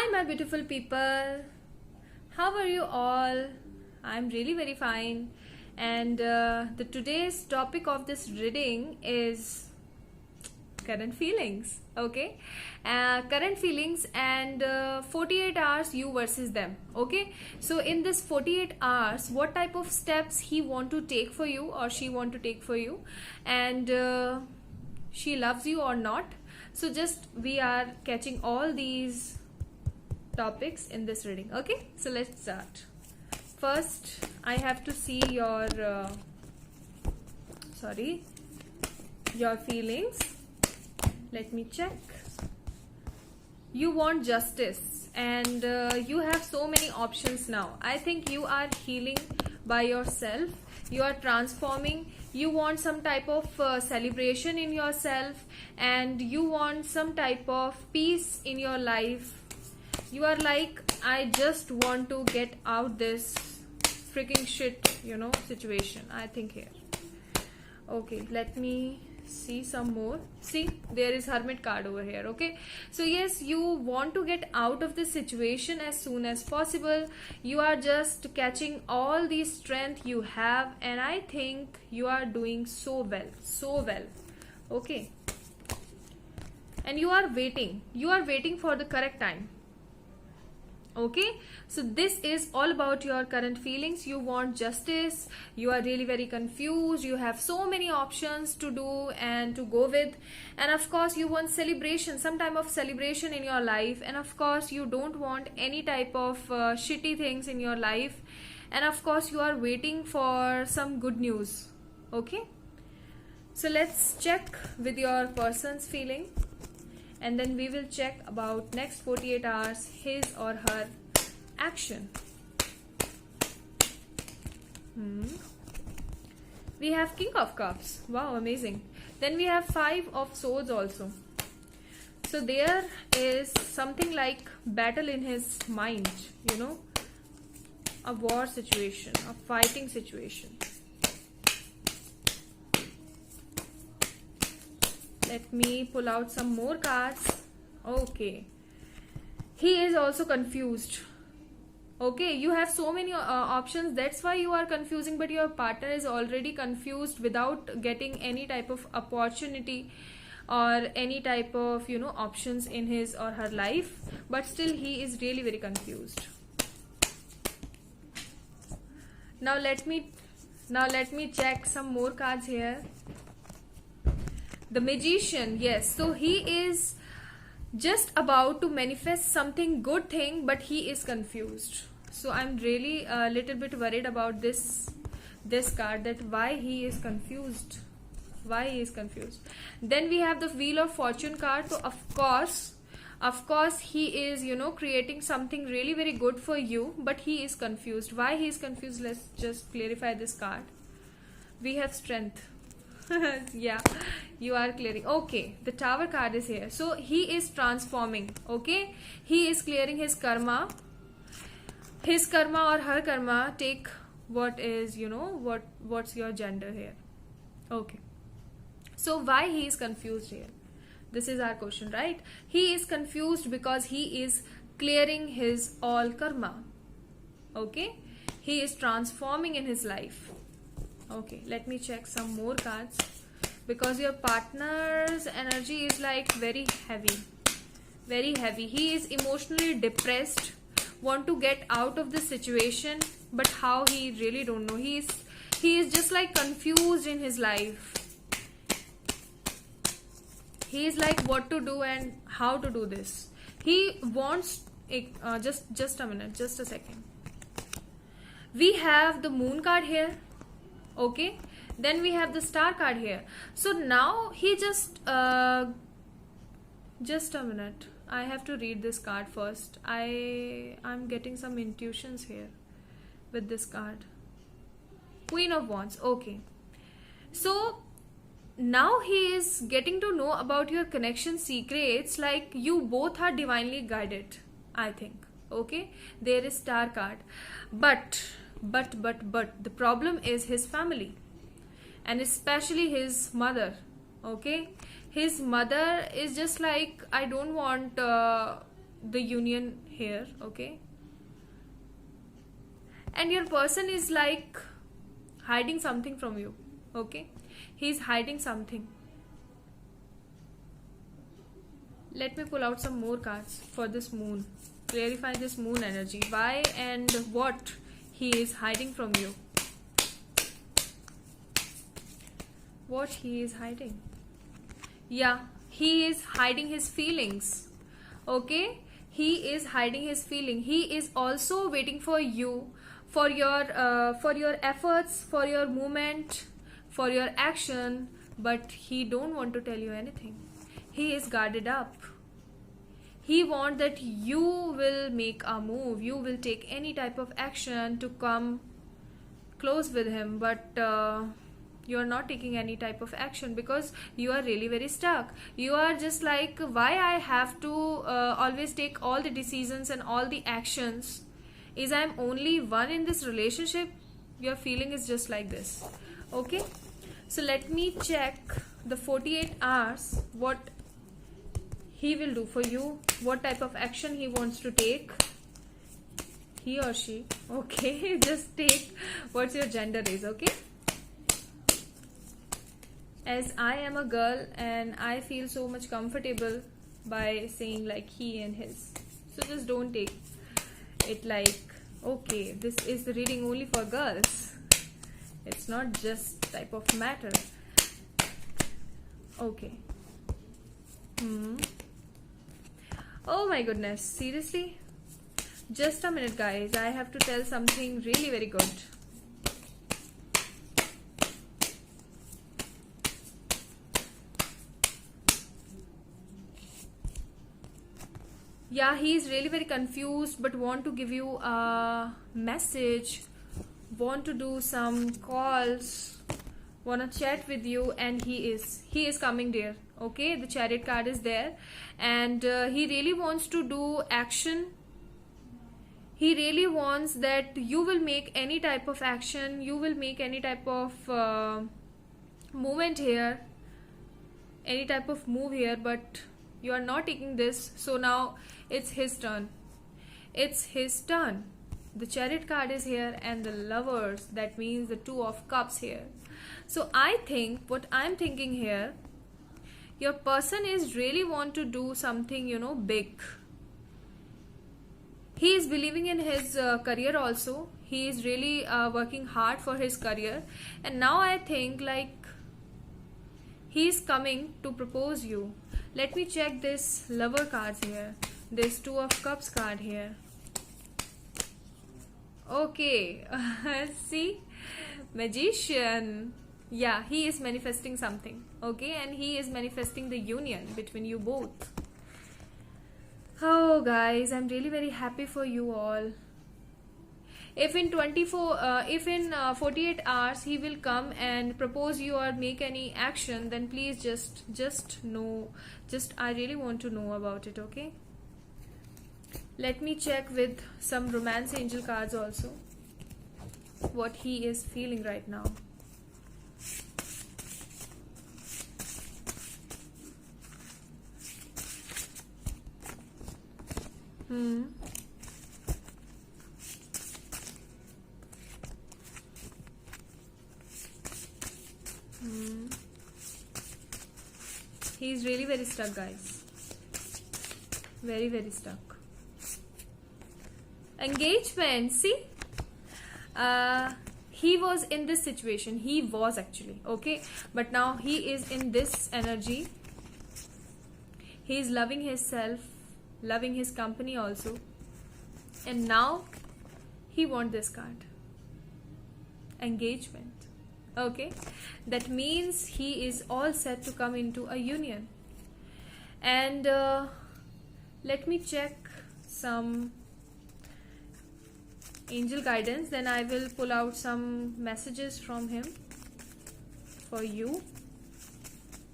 Hi, my beautiful people. How are you all? I'm really very fine. And the today's topic of this reading is current feelings. Okay, current feelings and 48 hours you versus them. Okay, so in this 48 hours, what type of steps he want to take for you or she want to take for you, and she loves you or not. So just we are catching all these topics in this reading. Okay, so let's start. First I have to see your your feelings. Let me check. You want justice and you have so many options now. I think you are healing by yourself. You are transforming. You want some type of celebration in yourself, and you want some type of peace in your life. You are like, I just want to get out this freaking shit, situation. I think here. Okay, let me see some more. See, there is Hermit card over here. Okay, so yes, you want to get out of this situation as soon as possible. You are just catching all the strength you have, and I think you are doing so well. Okay, and you are waiting for the correct time. Okay, so this is all about your current feelings. You want justice. You are really very confused. You have so many options to do and to go with, and of course you want celebration, some type of celebration in your life, and of course you don't want any type of shitty things in your life, and of course you are waiting for some good news. Okay, so let's check with your person's feeling, and then we will check about next 48 hours, his or her action. We have King of Cups. Wow, amazing. Then we have Five of Swords also. So there is something like battle in his mind, a war situation, a fighting situation. Let me pull out some more cards. Okay, he is also confused. Okay, you have so many options, that's why you are confusing, but your partner is already confused without getting any type of opportunity or any type of options in his or her life, but still he is really very confused. Now let me check some more cards here. The Magician, yes, so he is just about to manifest something good thing, but he is confused. So I'm really a little bit worried about this card, that why he is confused. Then we have the Wheel of Fortune card. So of course he is creating something really very good for you, but he is confused. Why he is confused? Let's just clarify this card. We have Strength. Yeah, you are clearing. Okay, the Tower card is here. So he is transforming. Okay, he is clearing his karma or her karma. Take what is what's your gender here. Okay, so why he is confused here? This is our question, right? He is confused because he is clearing his all karma. Okay, he is transforming in his life. Okay, let me check some more cards, because your partner's energy is like very heavy. He is emotionally depressed, want to get out of this situation, but how, he really don't know. He is just like confused in his life. He is like what to do and how to do this. He wants just a minute, just a second. We have the Moon card here. Okay, then we have the Star card here. So now he just a minute, I have to read this card first. I'm getting some intuitions here with this card. Queen of Wands. Okay, so now he is getting to know about your connection secrets, like you both are divinely guided, I think. Okay, there is Star card, but the problem is his family, and especially his mother. Okay, his mother is just like, I don't want the union here, okay? And your person is like hiding something from you, okay? He's hiding something. Let me pull out some more cards for this moon. Clarify this moon energy. Why and what he is hiding from you. What he is hiding. Yeah, he is hiding his feelings. Okay? He is hiding his feeling. He is also waiting for you, for your efforts, for your movement, for your action, but he don't want to tell you anything. He is guarded up. He wants that you will make a move, you will take any type of action to come close with him, but you are not taking any type of action because you are really very stuck. You are just like, why I have to always take all the decisions and all the actions? Is I'm only one in this relationship? Your feeling is just like this. Okay, so let me check the 48 hours, what he will do for you, what type of action he wants to take, he or she. Okay, just take what's your gender is. Okay, as I am a girl and I feel so much comfortable by saying like he and his, so just don't take it like, okay, this is the reading only for girls. It's not just type of matter. Okay. Oh my goodness, seriously? Just a minute guys, I have to tell something really very good. Yeah, he is really very confused but want to give you a message, want to do some calls, want to chat with you, and he is coming there. Okay, the Chariot card is there, and he really wants to do action. He really wants that you will make any type of action, you will make any type of movement here, any type of move here, but you are not taking this. So now it's his turn. It's his turn. The Chariot card is here and the Lovers, that means the Two of Cups here. So I think, what I'm thinking here, your person is really want to do something, you know, big. He is believing in his career also. He is really working hard for his career, and now I think like he is coming to propose you. Let me check this Lover cards here, this Two of Cups card here. Okay, see, Magician. Yeah, he is manifesting something. Okay, and he is manifesting the union between you both. Oh guys, I'm really very happy for you all. If in 48 hours he will come and propose you or make any action, then please just know, I really want to know about it. Okay, let me check with some romance angel cards also, what he is feeling right now. He's really very stuck, guys. Very, very stuck. Engagement, see? He was in this situation. He was actually, okay? But now he is in this energy. He is loving himself, loving his company also. And now he wants this card. Engagement. Okay, that means he is all set to come into a union. And let me check some angel guidance, then I will pull out some messages from him for you,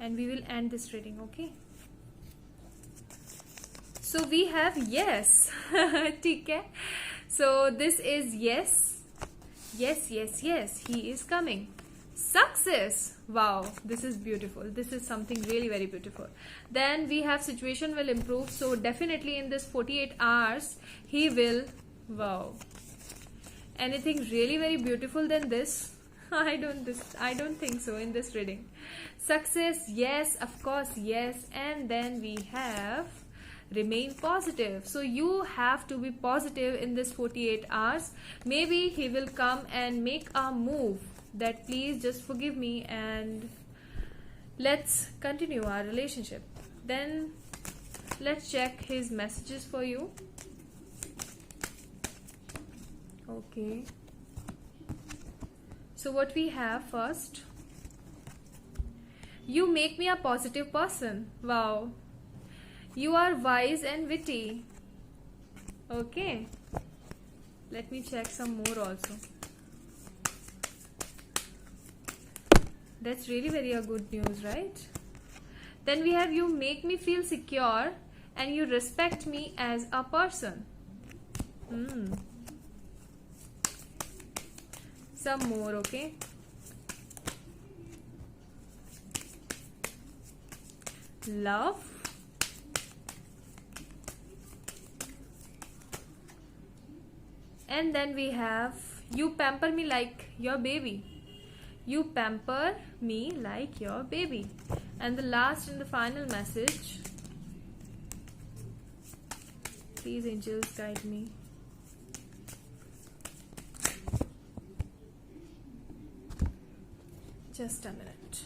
and we will end this reading. Okay, so we have yes. Okay, so this is yes, yes, yes, yes, he is coming. success. Wow, this is beautiful. This is something really very beautiful. Then we have situation will improve. So definitely in this 48 hours he will, wow, anything really very beautiful than this? I don't think so in this reading. Success, yes, of course, yes. And then we have remain positive. So you have to be positive in this 48 hours. Maybe he will come and make a move that please just forgive me and let's continue our relationship. Then let's check his messages for you. Okay, so what we have first, you make me a positive person. Wow, you are wise and witty. Okay, let me check some more also. That's really very a good news, right? Then we have you make me feel secure and you respect me as a person. Some more, okay? Love. And then we have you pamper me like your baby. You pamper me like your baby. And the last and the final message, please angels guide me. Just a minute.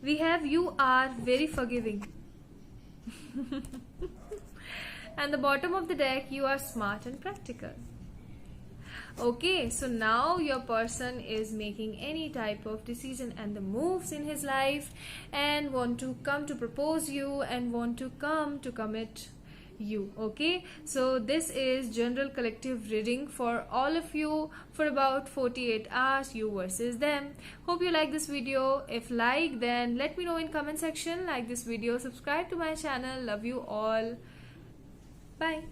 We have you are very forgiving. And the bottom of the deck, you are smart and practical. Okay, so now your person is making any type of decision and the moves in his life and want to come to propose you and want to come to commit you. Okay, so this is general collective reading for all of you for about 48 hours, you versus them. Hope you like this video. If like, then let me know in comment section. Like this video, subscribe to my channel. Love you all. Bye.